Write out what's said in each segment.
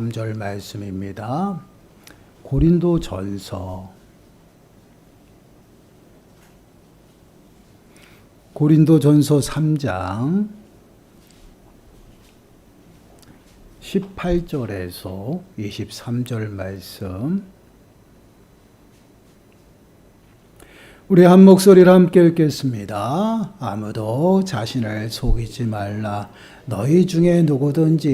3절 말씀입니다. 고린도전서 3장 18절에서 23절 말씀, 우리 한 목소리로 함께 읽겠습니다. 아무도 자신을 속이지 말라. 너희 중에 누구든지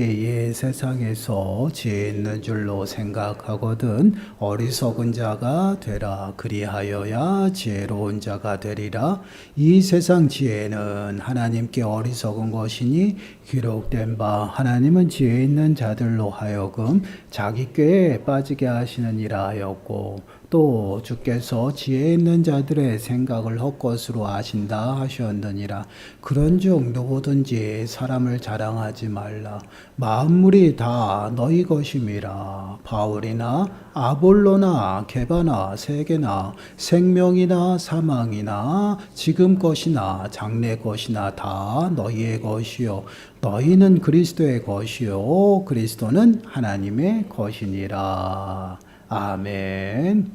이 세상에서 지혜 있는 줄로 생각하거든 어리석은 자가 되라. 그리하여야 지혜로운 자가 되리라. 이 세상 지혜는 하나님께 어리석은 것이니 기록된 바 하나님은 지혜 있는 자들로 하여금 자기 꾀에 빠지게 하시느니라 하였고, 또 주께서 지혜 있는 자들의 생각을 헛것으로 아신다 하셨느니라. 그런즉 누구든지 사람을 자랑하지 말라. 만물이 다 너희 것임이라. 바울이나 아볼로나 게바나 세계나 생명이나 사망이나 지금 것이나 장래 것이나 다 너희의 것이요 너희는 그리스도의 것이요 그리스도는 하나님의 것이니라. 아멘.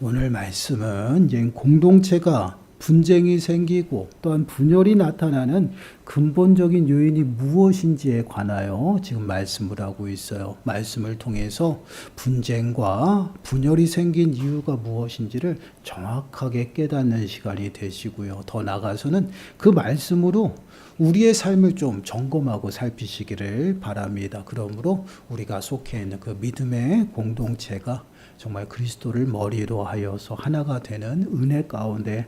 오늘 말씀은 이제 공동체가 분쟁이 생기고 또한 분열이 나타나는 근본적인 요인이 무엇인지에 관하여 지금 말씀을 하고 있어요. 말씀을 통해서 분쟁과 분열이 생긴 이유가 무엇인지를 정확하게 깨닫는 시간이 되시고요. 더 나아가서는 그 말씀으로 우리의 삶을 좀 점검하고 살피시기를 바랍니다. 그러므로 우리가 속해 있는 그 믿음의 공동체가 정말 그리스도를 머리로 하여서 하나가 되는 은혜 가운데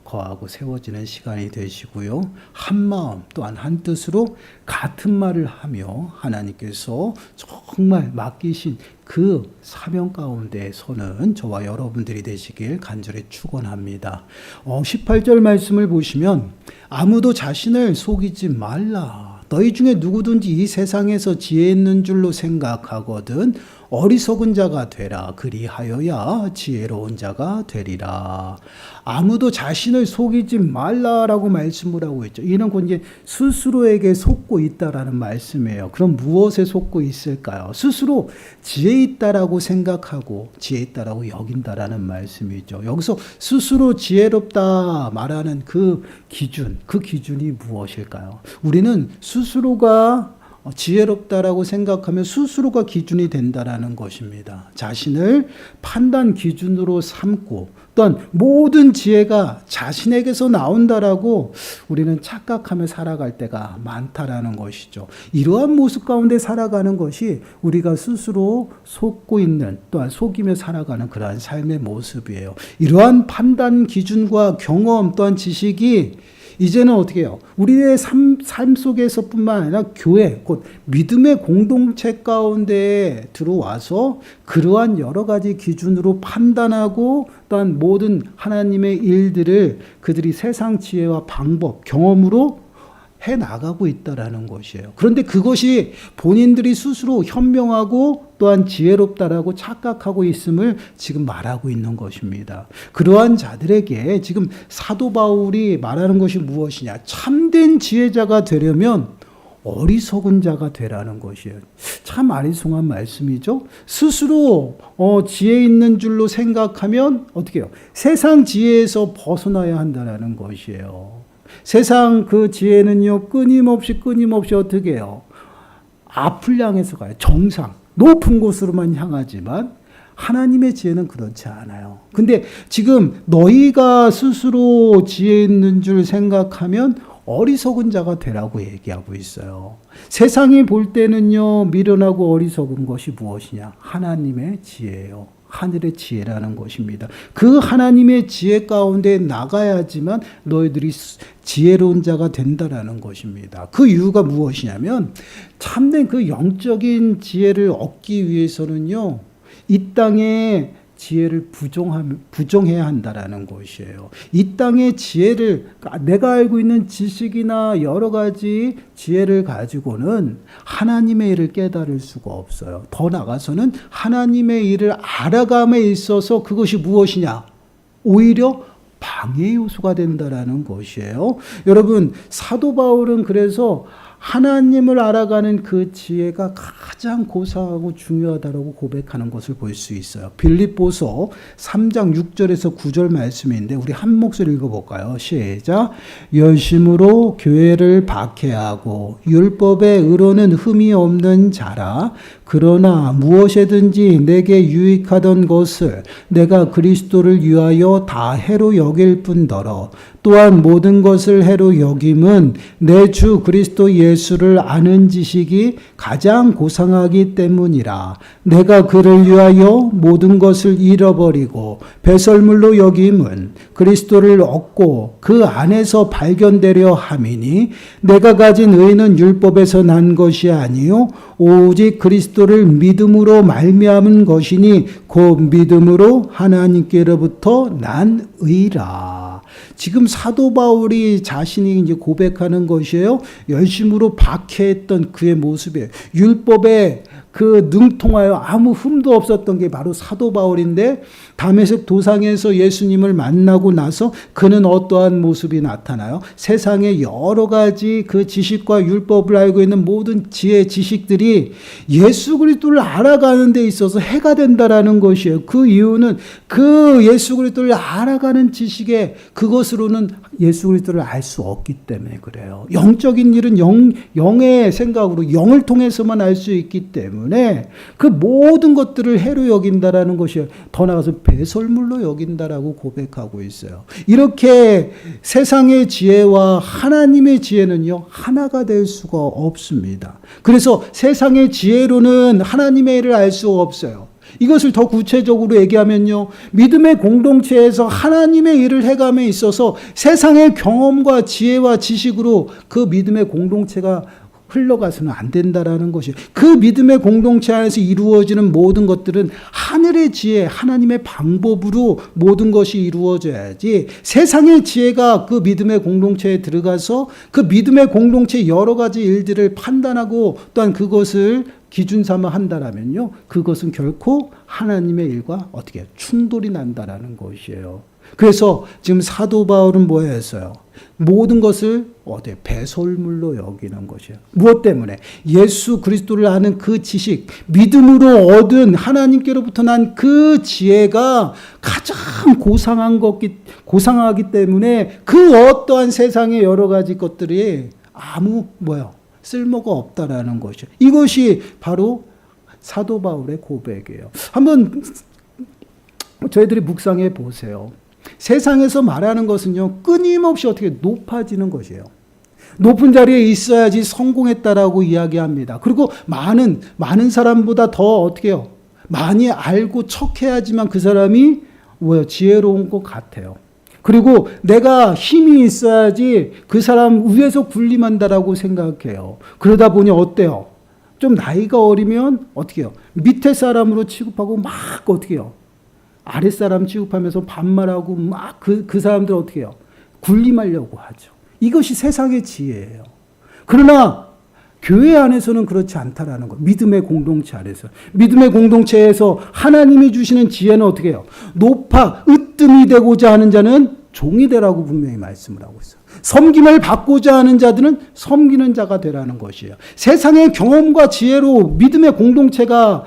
거하고 세워지는 시간이 되시고요. 한 마음 또한 한 뜻으로 같은 말을 하며 하나님께서 정말 맡기신 그 사명 가운데 서는 저와 여러분들이 되시길 간절히 축원합니다. 18절 말씀을 보시면 아무도 자신을 속이지 말라. 너희 중에 누구든지 이 세상에서 지혜 있는 줄로 생각하거든 어리석은 자가 되라. 그리하여야 지혜로운 자가 되리라. 아무도 자신을 속이지 말라라고 말씀을 하고 있죠. 이는 곧 이제 스스로에게 속고 있다라는 말씀이에요. 그럼 무엇에 속고 있을까요? 스스로 지혜 있다라고 생각하고 지혜 있다라고 여긴다라는 말씀이죠. 여기서 스스로 지혜롭다 말하는 그 기준이 무엇일까요? 우리는 스스로가 지혜롭다라고 생각하면 스스로가 기준이 된다라는 것입니다. 자신을 판단 기준으로 삼고 또한 모든 지혜가 자신에게서 나온다라고 우리는 착각하며 살아갈 때가 많다라는 것이죠. 이러한 모습 가운데 살아가는 것이 우리가 스스로 속고 있는 또한 속이며 살아가는 그러한 삶의 모습이에요. 이러한 판단 기준과 경험 또한 지식이 이제는 어떻게 해요? 우리의 삶 속에서뿐만 아니라 교회, 곧 믿음의 공동체 가운데 들어와서 그러한 여러 가지 기준으로 판단하고 또한 모든 하나님의 일들을 그들이 세상 지혜와 방법, 경험으로 해나가고 있다라는 것이에요. 그런데 그것이 본인들이 스스로 현명하고 또한 지혜롭다라고 착각하고 있음을 지금 말하고 있는 것입니다. 그러한 자들에게 지금 사도 바울이 말하는 것이 무엇이냐? 참된 지혜자가 되려면 어리석은 자가 되라는 것이에요. 참 아리송한 말씀이죠. 스스로 지혜 있는 줄로 생각하면 어떻게 해요? 세상 지혜에서 벗어나야 한다는 것이에요. 세상 그 지혜는요, 끊임없이 어떻게 해요? 앞을 향해서 가요. 정상, 높은 곳으로만 향하지만 하나님의 지혜는 그렇지 않아요. 근데 지금 너희가 스스로 지혜 있는 줄 생각하면 어리석은 자가 되라고 얘기하고 있어요. 세상이 볼 때는요, 미련하고 어리석은 것이 무엇이냐? 하나님의 지혜예요. 하늘의 지혜라는 것입니다. 그 하나님의 지혜 가운데 나가야지만 너희들이 지혜로운 자가 된다라는 것입니다. 그 이유가 무엇이냐면 참된 그 영적인 지혜를 얻기 위해서는요, 이 땅에 지혜를 부정해야 한다라는 것이에요. 이 땅의 지혜를, 내가 알고 있는 지식이나 여러 가지 지혜를 가지고는 하나님의 일을 깨달을 수가 없어요. 더 나아가서는 하나님의 일을 알아감에 있어서 그것이 무엇이냐? 오히려 방해 요소가 된다라는 것이에요. 여러분, 사도 바울은 그래서 하나님을 알아가는 그 지혜가 가장 고상하고 중요하다고 고백하는 것을 볼 수 있어요. 빌립보서 3장 6절에서 9절 말씀인데 우리 한 목소리 읽어볼까요? 시작. 열심으로 교회를 박해하고 율법의 의로는 흠이 없는 자라. 그러나 무엇이든지 내게 유익하던 것을 내가 그리스도를 위하여 다 해로 여길 뿐더러 또한 모든 것을 해로 여김은 내 주 그리스도 예수를 아는 지식이 가장 고상하기 때문이라. 내가 그를 위하여 모든 것을 잃어버리고 배설물로 여김은 그리스도를 얻고 그 안에서 발견되려 함이니 내가 가진 의는 율법에서 난 것이 아니요 오직 그리스도를 믿음으로 말미암은 것이니 곧 믿음으로 하나님께로부터 난 의라. 지금 사도 바울이 자신이 이제 고백하는 것이에요. 열심으로 박해했던 그의 모습이에요. 율법에 그 능통하여 아무 흠도 없었던 게 바로 사도 바울인데 다메섹 도상에서 예수님을 만나고 나서 그는 어떠한 모습이 나타나요? 세상의 여러 가지 그 지식과 율법을 알고 있는 모든 지혜 지식들이 예수 그리스도를 알아가는 데 있어서 해가 된다라는 것이에요. 그 이유는 그 예수 그리스도를 알아가는 지식에 그것으로는 예수 그리스도를 알 수 없기 때문에 그래요. 영적인 일은 영의 생각으로 영을 통해서만 알 수 있기 때문에 그 모든 것들을 해로 여긴다라는 것이에요. 더 나아가서 배설물로 여긴다라고 고백하고 있어요. 이렇게 세상의 지혜와 하나님의 지혜는요 하나가 될 수가 없습니다. 그래서 세상의 지혜로는 하나님의 일을 알 수 없어요. 이것을 더 구체적으로 얘기하면요, 믿음의 공동체에서 하나님의 일을 해감에 있어서 세상의 경험과 지혜와 지식으로 그 믿음의 공동체가 흘러가서는 안 된다라는 것이에요. 그 믿음의 공동체 안에서 이루어지는 모든 것들은 하늘의 지혜, 하나님의 방법으로 모든 것이 이루어져야지 세상의 지혜가 그 믿음의 공동체에 들어가서 그 믿음의 공동체의 여러 가지 일들을 판단하고 또한 그것을 기준 삼아 한다라면요, 그것은 결코 하나님의 일과 어떻게 충돌이 난다라는 것이에요. 그래서 지금 사도 바울은 뭐 했어요? 모든 것을 배설물로 여기는 것이에요. 무엇 때문에? 예수 그리스도를 아는 그 지식, 믿음으로 얻은 하나님께로부터 난 그 지혜가 가장 고상하기 때문에 그 어떠한 세상의 여러 가지 것들이 아무 쓸모가 없다라는 것이죠. 이것이 바로 사도 바울의 고백이에요. 한번 저희들이 묵상해 보세요. 세상에서 말하는 것은요, 끊임없이 어떻게 높아지는 것이에요. 높은 자리에 있어야지 성공했다라고 이야기합니다. 그리고 많은 사람보다 더 어떻게 해요? 많이 알고 척해야지만 그 사람이 지혜로운 것 같아요. 그리고 내가 힘이 있어야지 그 사람 위에서 군림한다라고 생각해요. 그러다 보니 어때요? 좀 나이가 어리면 어떻게 해요? 밑에 사람으로 취급하고 막 어떻게 해요? 아랫사람 취급하면서 반말하고 막 그 사람들 어떻게 해요? 군림하려고 하죠. 이것이 세상의 지혜예요. 그러나 교회 안에서는 그렇지 않다라는 거. 믿음의 공동체 안에서. 믿음의 공동체에서 하나님이 주시는 지혜는 어떻게 해요? 높아 으뜸이 되고자 하는 자는 종이 되라고 분명히 말씀을 하고 있어요. 섬김을 받고자 하는 자들은 섬기는 자가 되라는 것이에요. 세상의 경험과 지혜로 믿음의 공동체가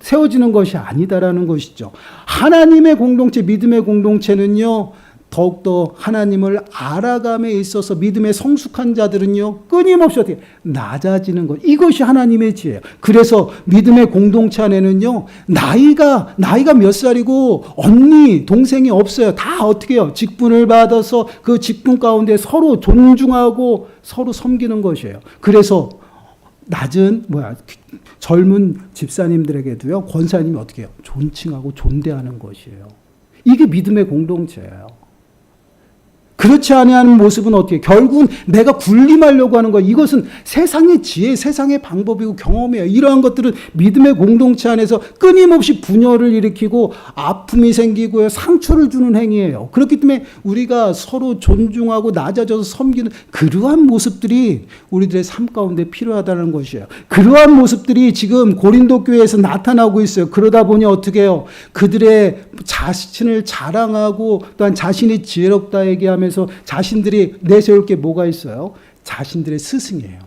세워지는 것이 아니다라는 것이죠. 하나님의 공동체, 믿음의 공동체는요, 더욱더 하나님을 알아감에 있어서 믿음의 성숙한 자들은요, 끊임없이 어떻게 낮아지는 것. 이것이 하나님의 지혜예요. 그래서 믿음의 공동체 안에는요, 나이가 몇 살이고 언니, 동생이 없어요. 다 어떻게 해요? 직분을 받아서 그 직분 가운데 서로 존중하고 서로 섬기는 것이에요. 그래서 젊은 집사님들에게도요, 권사님이 어떻게 해요? 존칭하고 존대하는 것이에요. 이게 믿음의 공동체예요. 그렇지 아니하는 모습은 어떻게? 결국은 내가 군림하려고 하는 거야. 이것은 세상의 지혜, 세상의 방법이고 경험이에요. 이러한 것들은 믿음의 공동체 안에서 끊임없이 분열을 일으키고 아픔이 생기고요, 상처를 주는 행위예요. 그렇기 때문에 우리가 서로 존중하고 낮아져서 섬기는 그러한 모습들이 우리들의 삶 가운데 필요하다는 것이에요. 그러한 모습들이 지금 고린도 교회에서 나타나고 있어요. 그러다 보니 어떻게 해요? 그들의 자신을 자랑하고 또한 자신이 지혜롭다 얘기하면서 자신들이 내세울 게 뭐가 있어요? 자신들의 스승이에요.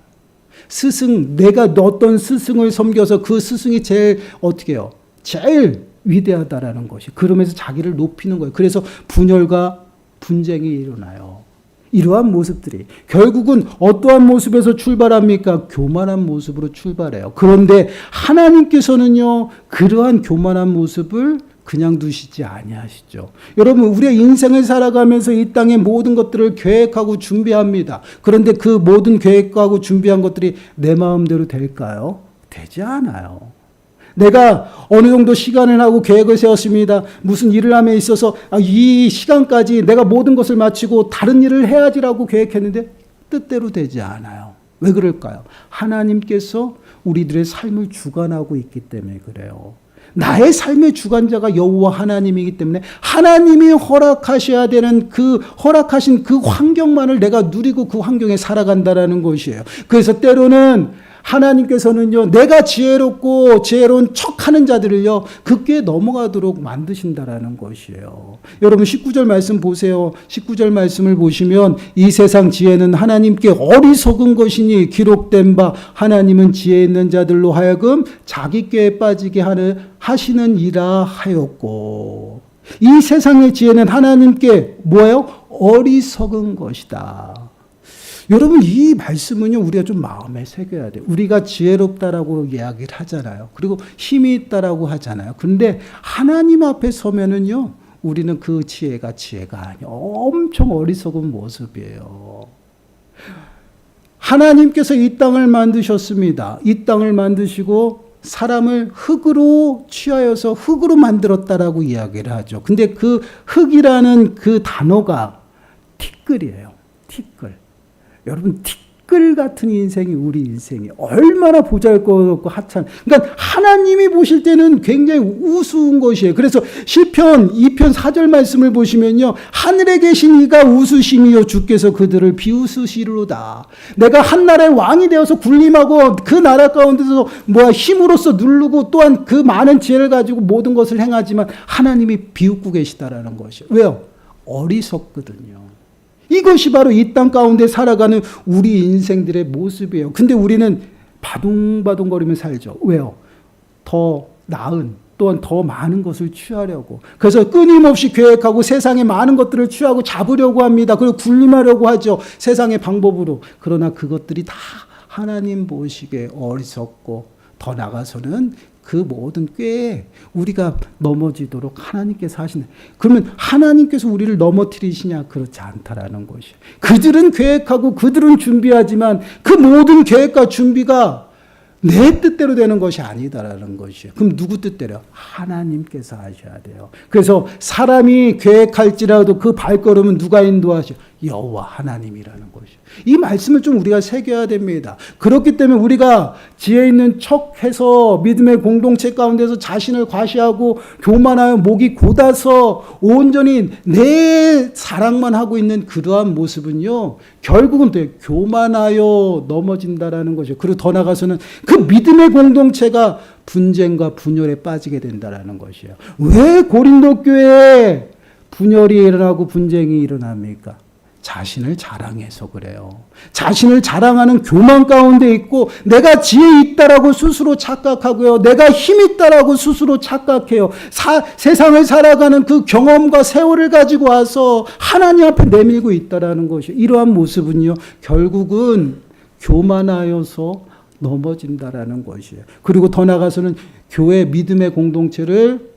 스승, 내가 어떤 스승을 섬겨서 그 스승이 제일 어떻게 해요? 제일 위대하다라는 것이. 그러면서 자기를 높이는 거예요. 그래서 분열과 분쟁이 일어나요. 이러한 모습들이 결국은 어떠한 모습에서 출발합니까? 교만한 모습으로 출발해요. 그런데 하나님께서는요, 그러한 교만한 모습을 그냥 두시지 아니하시죠. 여러분, 우리의 인생을 살아가면서 이 땅의 모든 것들을 계획하고 준비합니다. 그런데 그 모든 계획하고 준비한 것들이 내 마음대로 될까요? 되지 않아요. 내가 어느 정도 시간을 하고 계획을 세웠습니다. 무슨 일을 함에 있어서 이 시간까지 내가 모든 것을 마치고 다른 일을 해야지라고 계획했는데 뜻대로 되지 않아요. 왜 그럴까요? 하나님께서 우리들의 삶을 주관하고 있기 때문에 그래요. 나의 삶의 주관자가 여호와 하나님이기 때문에 하나님이 허락하셔야 되는 허락하신 그 환경만을 내가 누리고 그 환경에 살아간다라는 것이에요. 그래서 때로는 하나님께서는요, 내가 지혜롭고 지혜로운 척하는 자들을요, 그 꾀에 넘어가도록 만드신다라는 것이에요. 여러분 19절 말씀 보세요. 19절 말씀을 보시면 이 세상 지혜는 하나님께 어리석은 것이니 기록된 바 하나님은 지혜 있는 자들로 하여금 자기 꾀에 빠지게 하시는 이라 하였고, 이 세상의 지혜는 하나님께 뭐예요? 어리석은 것이다. 여러분, 이 말씀은요, 우리가 좀 마음에 새겨야 돼요. 우리가 지혜롭다라고 이야기를 하잖아요. 그리고 힘이 있다라고 하잖아요. 그런데 하나님 앞에 서면은요, 우리는 그 지혜가 아니에요. 엄청 어리석은 모습이에요. 하나님께서 이 땅을 만드셨습니다. 이 땅을 만드시고 사람을 흙으로 취하여서 흙으로 만들었다라고 이야기를 하죠. 근데 그 흙이라는 그 단어가 티끌이에요. 티끌. 여러분, 티끌 같은 인생이 우리 인생이 얼마나 보잘것없고 하찮은. 그러니까 하나님이 보실 때는 굉장히 우스운 것이에요. 그래서 시편 2편 4절 말씀을 보시면요, 하늘에 계신 이가 우스심이요 주께서 그들을 비웃으시리로다. 내가 한 나라의 왕이 되어서 군림하고 그 나라 가운데서 힘으로써 누르고 또한 그 많은 지혜를 가지고 모든 것을 행하지만 하나님이 비웃고 계시다라는 것이에요. 왜요? 어리석거든요. 이것이 바로 이 땅 가운데 살아가는 우리 인생들의 모습이에요. 근데 우리는 바둥바둥거리며 살죠. 왜요? 더 나은, 또한 더 많은 것을 취하려고. 그래서 끊임없이 계획하고 세상의 많은 것들을 취하고 잡으려고 합니다. 그리고 군림하려고 하죠. 세상의 방법으로. 그러나 그것들이 다 하나님 보시기에 어리석고, 더 나가서는 그 모든 꾀에 우리가 넘어지도록 하나님께서 하시네. 그러면 하나님께서 우리를 넘어뜨리시냐? 그렇지 않다라는 것이에요. 그들은 계획하고 그들은 준비하지만 그 모든 계획과 준비가 내 뜻대로 되는 것이 아니다라는 것이에요. 그럼 누구 뜻대로? 하나님께서 하셔야 돼요. 그래서 사람이 계획할지라도 그 발걸음은 누가 인도하셔? 여호와 하나님이라는 것이에요. 이 말씀을 좀 우리가 새겨야 됩니다. 그렇기 때문에 우리가 지혜 있는 척해서 믿음의 공동체 가운데서 자신을 과시하고 교만하여 목이 곧아서 온전히 내 사랑만 하고 있는 그러한 모습은요, 결국은 또 교만하여 넘어진다라는 것이죠. 그리고 더 나가서는 그 믿음의 공동체가 분쟁과 분열에 빠지게 된다라는 것이에요. 왜 고린도 교회에 분열이 일어나고 분쟁이 일어납니까? 자신을 자랑해서 그래요. 자신을 자랑하는 교만 가운데 있고, 내가 지혜 있다라고 스스로 착각하고요. 내가 힘 있다라고 스스로 착각해요. 세상을 살아가는 그 경험과 세월을 가지고 와서 하나님 앞에 내밀고 있다라는 것이, 이러한 모습은요, 결국은 교만하여서 넘어진다라는 것이에요. 그리고 더 나가서는 교회 믿음의 공동체를,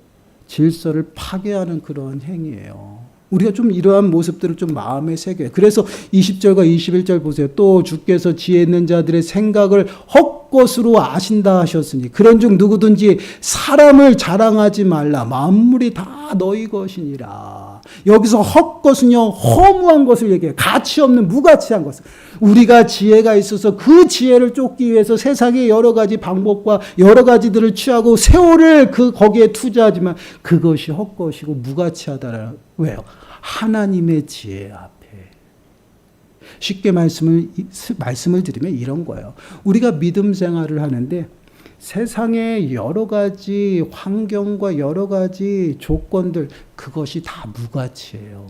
질서를 파괴하는 그런 행위예요. 우리가 좀 이러한 모습들을 좀 마음에 새겨요. 그래서 20절과 21절 보세요. 또 주께서 지혜 있는 자들의 생각을 헛것으로 아신다 하셨으니 그런즉 누구든지 사람을 자랑하지 말라. 만물이 다 너희 것이니라. 여기서 헛것은요, 허무한 것을 얘기해요. 가치 없는 무가치한 것을. 우리가 지혜가 있어서 그 지혜를 쫓기 위해서 세상의 여러 가지 방법과 여러 가지들을 취하고 세월을 거기에 투자하지만 그것이 헛것이고 무가치하다라는. 왜요? 하나님의 지혜 앞에. 쉽게 말씀을 드리면 이런 거예요. 우리가 믿음 생활을 하는데 세상의 여러 가지 환경과 여러 가지 조건들, 그것이 다 무가치예요.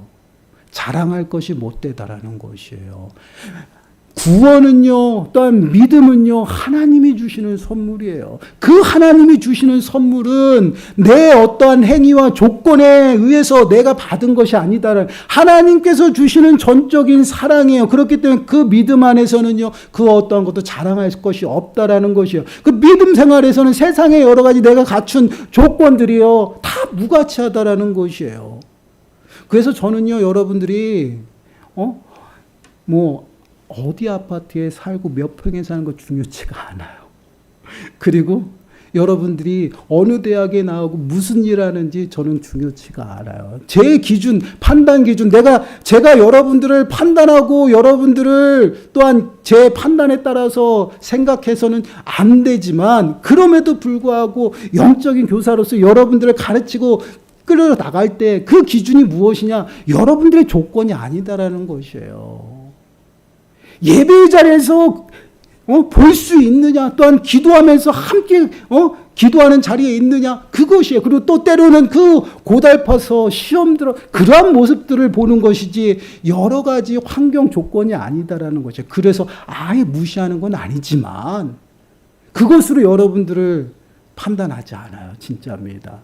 자랑할 것이 못 되다라는 것이에요. 구원은요, 또한 믿음은요, 하나님이 주시는 선물이에요. 그 하나님이 주시는 선물은 내 어떠한 행위와 조건에 의해서 내가 받은 것이 아니다라는 하나님께서 주시는 전적인 사랑이에요. 그렇기 때문에 그 믿음 안에서는요, 그 어떠한 것도 자랑할 것이 없다라는 것이에요. 그 믿음 생활에서는 세상에 여러 가지 내가 갖춘 조건들이요, 다 무가치하다라는 것이에요. 그래서 저는요, 여러분들이, 어디 아파트에 살고 몇 평에 사는 거 중요치가 않아요. 그리고 여러분들이 어느 대학에 나오고 무슨 일 하는지 저는 중요치가 않아요. 제 기준, 판단 기준, 제가 여러분들을 판단하고 여러분들을 또한 제 판단에 따라서 생각해서는 안 되지만, 그럼에도 불구하고 영적인 교사로서 여러분들을 가르치고 끌어 나갈 때 그 기준이 무엇이냐? 여러분들의 조건이 아니다라는 것이에요. 예배 자리에서 볼 수 있느냐, 또한 기도하면서 함께 기도하는 자리에 있느냐, 그것이에요. 그리고 또 때로는 그 고달파서 시험 들어 그러한 모습들을 보는 것이지 여러 가지 환경 조건이 아니다라는 것이에요. 그래서 아예 무시하는 건 아니지만 그것으로 여러분들을 판단하지 않아요. 진짜입니다.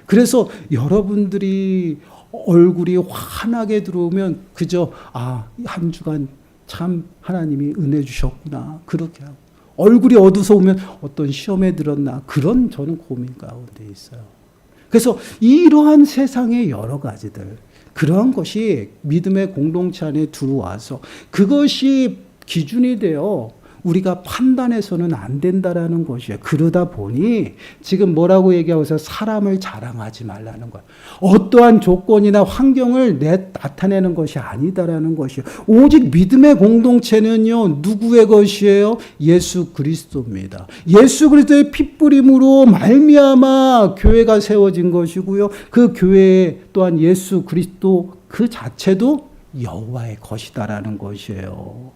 그래서 여러분들이 얼굴이 환하게 들어오면 그저 한 주간 참 하나님이 은혜 주셨구나, 그렇게 하고, 얼굴이 어두워오면 어떤 시험에 들었나, 그런 저는 고민 가운데 있어요. 그래서 이러한 세상의 여러 가지들, 그러한 것이 믿음의 공동체 안에 들어와서 그것이 기준이 되어 우리가 판단해서는 안 된다라는 것이에요. 그러다 보니 지금 뭐라고 얘기하고 있어요? 사람을 자랑하지 말라는 거예요. 어떠한 조건이나 환경을 나타내는 것이 아니다라는 것이에요. 오직 믿음의 공동체는요, 누구의 것이에요? 예수 그리스도입니다. 예수 그리스도의 핏부림으로 말미암아 교회가 세워진 것이고요. 그 교회 또한 예수 그리스도 그 자체도 여호와의 것이다라는 것이에요.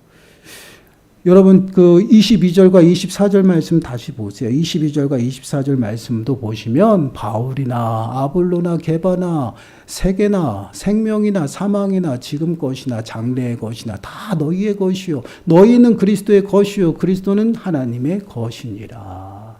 여러분, 그 22절과 24절 말씀 다시 보세요. 22절과 24절 말씀도 보시면 바울이나 아볼로나 게바나 세계나 생명이나 사망이나 지금 것이나 장래의 것이나 다 너희의 것이요 너희는 그리스도의 것이요 그리스도는 하나님의 것이니라.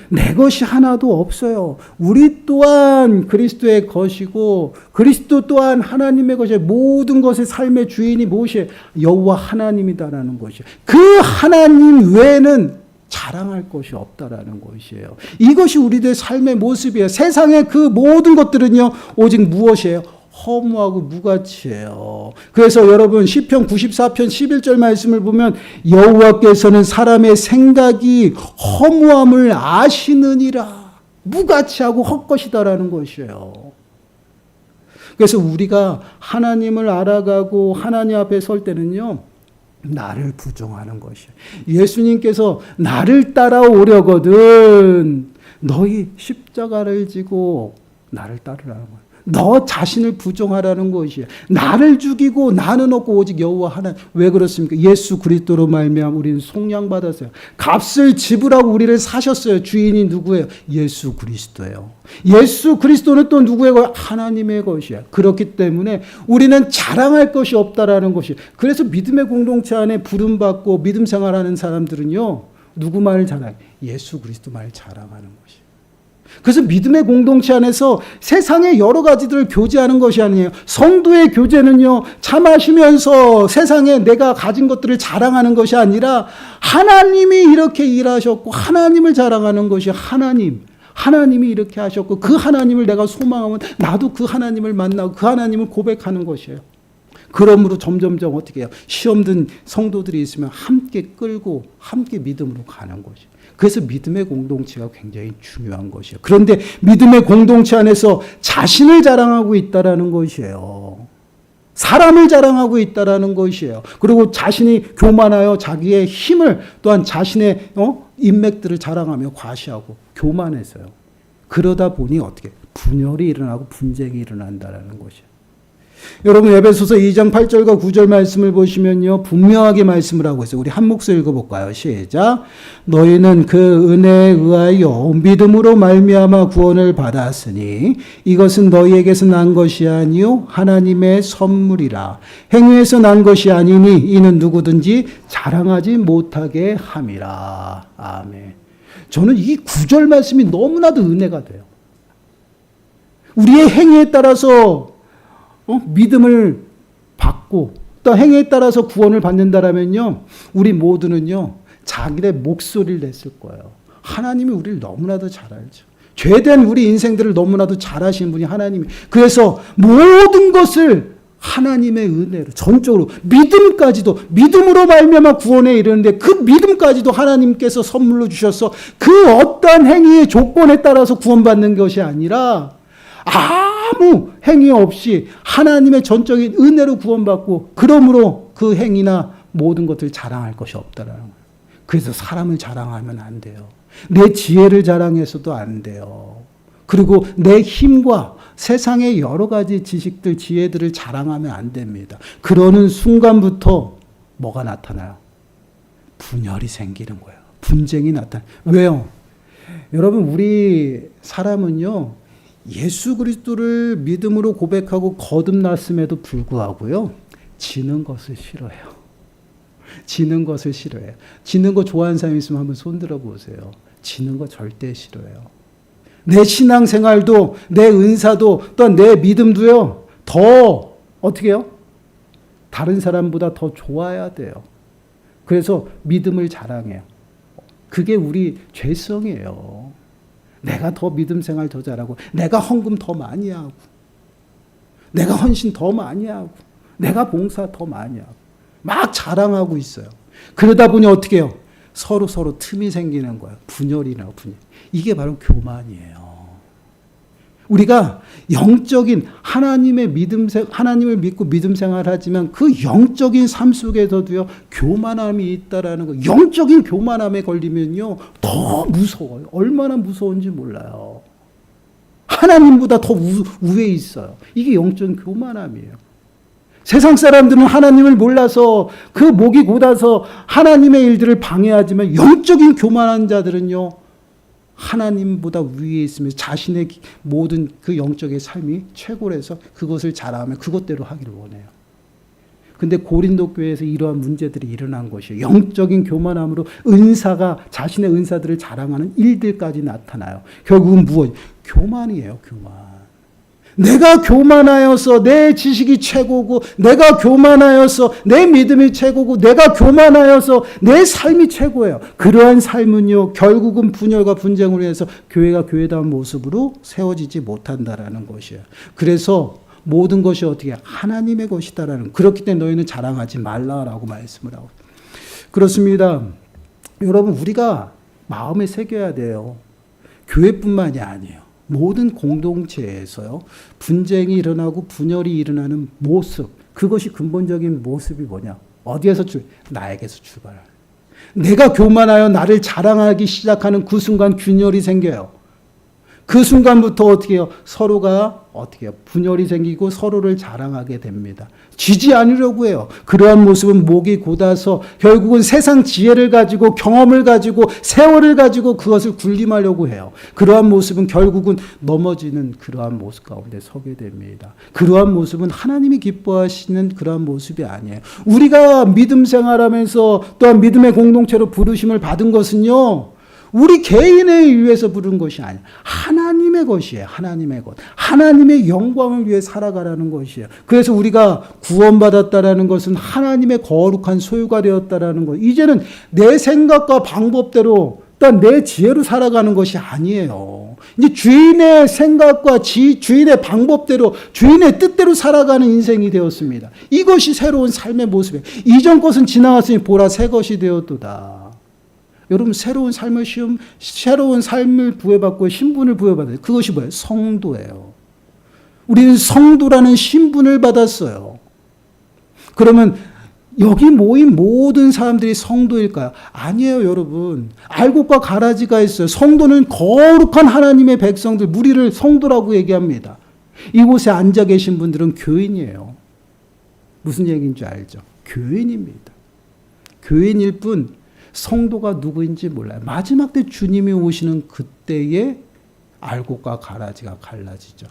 내 것이 하나도 없어요. 우리 또한 그리스도의 것이고 그리스도 또한 하나님의 것이에요. 모든 것의 삶의 주인이 무엇이에요? 여호와 하나님이다라는 것이에요. 그 하나님 외에는 자랑할 것이 없다라는 것이에요. 이것이 우리들의 삶의 모습이에요. 세상의 그 모든 것들은요, 오직 무엇이에요? 허무하고 무가치예요. 그래서 여러분 시편 94편 11절 말씀을 보면 여호와께서는 사람의 생각이 허무함을 아시느니라. 무가치하고 헛것이다라는 것이에요. 그래서 우리가 하나님을 알아가고 하나님 앞에 설 때는요, 나를 부정하는 것이에요. 예수님께서 나를 따라오려거든 너희 십자가를 지고 나를 따르라는 거예요. 너 자신을 부정하라는 것이에요. 나를 죽이고 나는 없고 오직 여호와 하나님. 왜 그렇습니까? 예수 그리스도로 말미암아 우리는 속량받았어요. 값을 지불하고 우리를 사셨어요. 주인이 누구예요? 예수 그리스도예요. 예수 그리스도는 또 누구의 것? 하나님의 것이야. 그렇기 때문에 우리는 자랑할 것이 없다라는 것이. 그래서 믿음의 공동체 안에 부름받고 믿음 생활하는 사람들은요, 누구 말을 자랑해? 예수 그리스도 말을 자랑하는 것이에요. 그래서 믿음의 공동체 안에서 세상의 여러 가지들을 교제하는 것이 아니에요. 성도의 교제는요, 참아시면서 세상에 내가 가진 것들을 자랑하는 것이 아니라 하나님이 이렇게 일하셨고 하나님을 자랑하는 것이 하나님이 이렇게 하셨고 그 하나님을 내가 소망하면 나도 그 하나님을 만나고 그 하나님을 고백하는 것이에요. 그러므로 점점점 어떻게 해요? 시험 든 성도들이 있으면 함께 끌고 함께 믿음으로 가는 것이에요. 그래서 믿음의 공동체가 굉장히 중요한 것이에요. 그런데 믿음의 공동체 안에서 자신을 자랑하고 있다라는 것이에요. 사람을 자랑하고 있다라는 것이에요. 그리고 자신이 교만하여 자기의 힘을 또한 자신의 인맥들을 자랑하며 과시하고 교만해서요. 그러다 보니 어떻게 분열이 일어나고 분쟁이 일어난다라는 것이에요. 여러분 에베소서 2장 8절과 9절 말씀을 보시면요. 분명하게 말씀을 하고 있어요. 우리 한 목소리 읽어볼까요? 시작. 너희는 그 은혜에 의하여 믿음으로 말미암아 구원을 받았으니 이것은 너희에게서 난 것이 아니요 하나님의 선물이라. 행위에서 난 것이 아니니 이는 누구든지 자랑하지 못하게 함이라. 아멘. 저는 이 9절 말씀이 너무나도 은혜가 돼요. 우리의 행위에 따라서 믿음을 받고 또 행위에 따라서 구원을 받는다라면요, 우리 모두는요 자기의 목소리를 냈을 거예요. 하나님이 우리를 너무나도 잘 알죠. 죄된 우리 인생들을 너무나도 잘 아시는 분이 하나님이. 그래서 모든 것을 하나님의 은혜로 전적으로 믿음까지도, 믿음으로 말미암아 구원에 이르는데 그 믿음까지도 하나님께서 선물로 주셔서 그 어떠한 행위의 조건에 따라서 구원받는 것이 아니라 아무 행위 없이 하나님의 전적인 은혜로 구원받고, 그러므로 그 행위나 모든 것을 자랑할 것이 없다라는 거예요. 그래서 사람을 자랑하면 안 돼요. 내 지혜를 자랑해서도 안 돼요. 그리고 내 힘과 세상의 여러 가지 지식들, 지혜들을 자랑하면 안 됩니다. 그러는 순간부터 뭐가 나타나요? 분열이 생기는 거예요. 분쟁이 나타나요. 왜요? 여러분, 우리 사람은요, 예수 그리스도를 믿음으로 고백하고 거듭났음에도 불구하고요, 지는 것을 싫어해요. 지는 것을 싫어해요. 지는 거 좋아하는 사람이 있으면 한번 손 들어보세요. 지는 거 절대 싫어해요. 내 신앙생활도, 내 은사도, 또 내 믿음도요, 더 어떻게 해요? 다른 사람보다 더 좋아야 돼요. 그래서 믿음을 자랑해요. 그게 우리 죄성이에요. 내가 더 믿음 생활 더 잘하고, 내가 헌금 더 많이 하고, 내가 헌신 더 많이 하고, 내가 봉사 더 많이 하고, 막 자랑하고 있어요. 그러다 보니 어떻게 해요? 서로 틈이 생기는 거예요. 분열이나 분열. 이게 바로 교만이에요. 우리가 영적인 하나님의 하나님을 믿고 믿음 생활을 하지만 그 영적인 삶 속에서도요, 교만함이 있다라는 거. 영적인 교만함에 걸리면요, 더 무서워요. 얼마나 무서운지 몰라요. 하나님보다 더 위에 있어요. 이게 영적인 교만함이에요. 세상 사람들은 하나님을 몰라서 그 목이 곧아서 하나님의 일들을 방해하지만, 영적인 교만한 자들은요, 하나님보다 위에 있으면서 자신의 모든 그 영적인 삶이 최고라서 그것을 자랑하면 그것대로 하기를 원해요. 근데 고린도 교회에서 이러한 문제들이 일어난 것이에요. 영적인 교만함으로 자신의 은사들을 자랑하는 일들까지 나타나요. 결국은 무엇? 교만이에요, 교만. 내가 교만하여서 내 지식이 최고고, 내가 교만하여서 내 믿음이 최고고, 내가 교만하여서 내 삶이 최고예요. 그러한 삶은요, 결국은 분열과 분쟁으로 해서 교회가 교회다운 모습으로 세워지지 못한다라는 것이에요. 그래서 모든 것이 어떻게 하나님의 것이다라는, 그렇기 때문에 너희는 자랑하지 말라라고 말씀을 하고. 그렇습니다. 여러분, 우리가 마음에 새겨야 돼요. 교회뿐만이 아니에요. 모든 공동체에서요, 분쟁이 일어나고 분열이 일어나는 모습, 그것이 근본적인 모습이 뭐냐? 어디에서 나에게서 출발해요. 내가 교만하여 나를 자랑하기 시작하는 그 순간 균열이 생겨요. 그 순간부터 어떻게 해요? 서로가 어떻게 해요? 분열이 생기고 서로를 자랑하게 됩니다. 지지 않으려고 해요. 그러한 모습은 목이 곧아서 결국은 세상 지혜를 가지고, 경험을 가지고, 세월을 가지고 그것을 군림하려고 해요. 그러한 모습은 결국은 넘어지는 그러한 모습 가운데 서게 됩니다. 그러한 모습은 하나님이 기뻐하시는 그러한 모습이 아니에요. 우리가 믿음 생활하면서 또한 믿음의 공동체로 부르심을 받은 것은요, 우리 개인에 의해서 부른 것이 아니에요. 하나님의 것이에요. 하나님의 것. 하나님의 영광을 위해 살아가라는 것이에요. 그래서 우리가 구원받았다라는 것은 하나님의 거룩한 소유가 되었다라는 것. 이제는 내 생각과 방법대로, 또한 내 지혜로 살아가는 것이 아니에요. 이제 주인의 생각과 주인의 방법대로, 주인의 뜻대로 살아가는 인생이 되었습니다. 이것이 새로운 삶의 모습이에요. 이전 것은 지나갔으니 보라 새 것이 되었도다. 여러분, 새로운 삶을 부여받고 신분을 부여받아요. 그것이 뭐예요? 성도예요. 우리는 성도라는 신분을 받았어요. 그러면 여기 모인 모든 사람들이 성도일까요? 아니에요, 여러분. 알곡과 가라지가 있어요. 성도는 거룩한 하나님의 백성들, 무리를 성도라고 얘기합니다. 이곳에 앉아 계신 분들은 교인이에요. 무슨 얘기인 줄 알죠? 교인입니다. 교인일 뿐 성도가 누구인지 몰라요. 마지막 때 주님이 오시는 그때에 알곡과 가라지가 갈라지죠.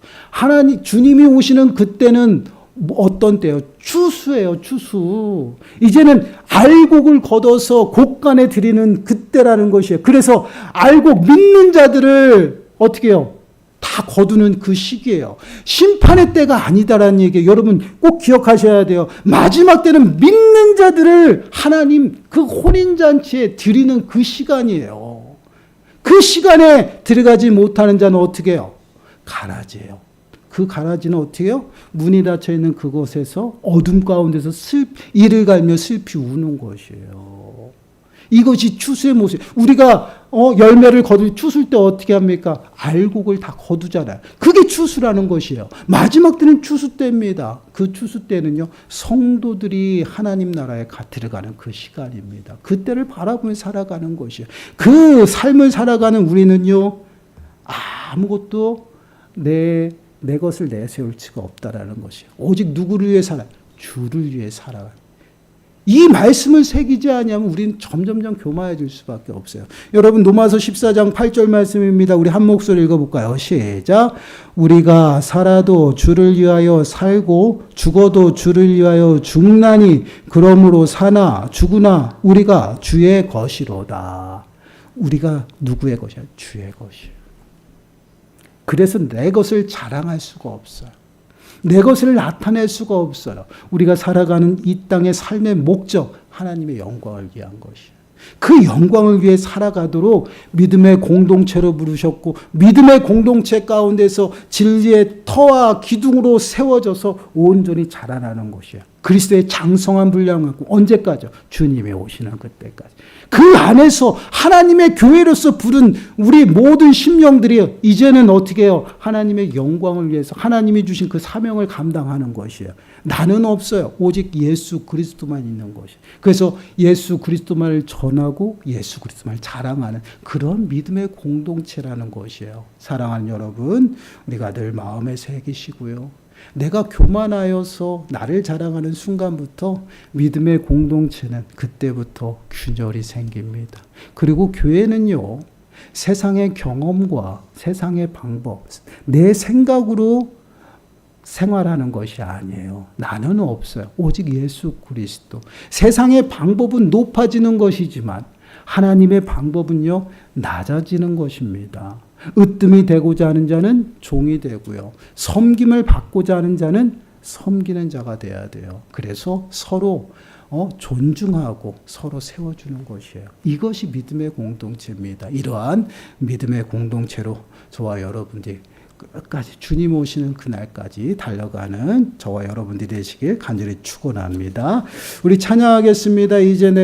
주님이 오시는 그때는 어떤 때요? 추수예요, 추수. 이제는 알곡을 걷어서 곡간에 드리는 그때라는 것이에요. 그래서 알곡 믿는 자들을 어떻게 해요? 다 거두는 그 시기예요. 심판의 때가 아니다라는 얘기예요. 여러분 꼭 기억하셔야 돼요. 마지막 때는 믿는 자들을 하나님 그 혼인잔치에 드리는 그 시간이에요. 그 시간에 들어가지 못하는 자는 어떻게 해요? 가라지예요. 그 가라지는 어떻게 해요? 문이 닫혀 있는 그곳에서 어둠 가운데서 이를 갈며 슬피 우는 것이에요. 이것이 추수의 모습. 우리가 열매를 거둘 추수일 때 어떻게 합니까? 알곡을 다 거두잖아요. 그게 추수라는 것이에요. 마지막 때는 추수 때입니다. 그 추수 때는요, 성도들이 하나님 나라에 들어가는 그 시간입니다. 그때를 바라보며 살아가는 것이에요. 그 삶을 살아가는 우리는요, 아무것도 내 것을 내세울 수가 없다라는 것이에요. 오직 누구를 위해 살아요? 주를 위해 살아가요. 이 말씀을 새기지 않으면 우리는 점점점 교만해질 수밖에 없어요. 여러분 로마서 14장 8절 말씀입니다. 우리 한 목소리 읽어볼까요? 시작. 우리가 살아도 주를 위하여 살고 죽어도 주를 위하여 죽나니 그러므로 사나 죽으나 우리가 주의 것이로다. 우리가 누구의 것이야? 주의 것이에요. 그래서 내 것을 자랑할 수가 없어요. 내 것을 나타낼 수가 없어요. 우리가 살아가는 이 땅의 삶의 목적, 하나님의 영광을 위한 것이에요. 그 영광을 위해 살아가도록 믿음의 공동체로 부르셨고 믿음의 공동체 가운데서 진리의 터와 기둥으로 세워져서 온전히 자라나는 것이에요. 그리스도의 장성한 분량을 갖고 언제까지요? 주님이 오시는 그때까지. 그 안에서 하나님의 교회로서 부른 우리 모든 심령들이 이제는 어떻게 해요? 하나님의 영광을 위해서 하나님이 주신 그 사명을 감당하는 것이에요. 나는 없어요. 오직 예수 그리스도만 있는 것이에요. 그래서 예수 그리스도만을 전하고 예수 그리스도만을 자랑하는 그런 믿음의 공동체라는 것이에요. 사랑하는 여러분, 우리가 늘 마음에 새기시고요. 내가 교만하여서 나를 자랑하는 순간부터 믿음의 공동체는 그때부터 균열이 생깁니다. 그리고 교회는요, 세상의 경험과 세상의 방법, 내 생각으로 생활하는 것이 아니에요. 나는 없어요. 오직 예수 그리스도. 세상의 방법은 높아지는 것이지만 하나님의 방법은요, 낮아지는 것입니다. 으뜸이 되고자 하는 자는 종이 되고요. 섬김을 받고자 하는 자는 섬기는 자가 돼야 돼요. 그래서 서로 존중하고 서로 세워주는 것이에요. 이것이 믿음의 공동체입니다. 이러한 믿음의 공동체로 저와 여러분들이 끝까지 주님 오시는 그날까지 달려가는 저와 여러분들이 되시길 간절히 축원합니다. 우리 찬양하겠습니다. 이제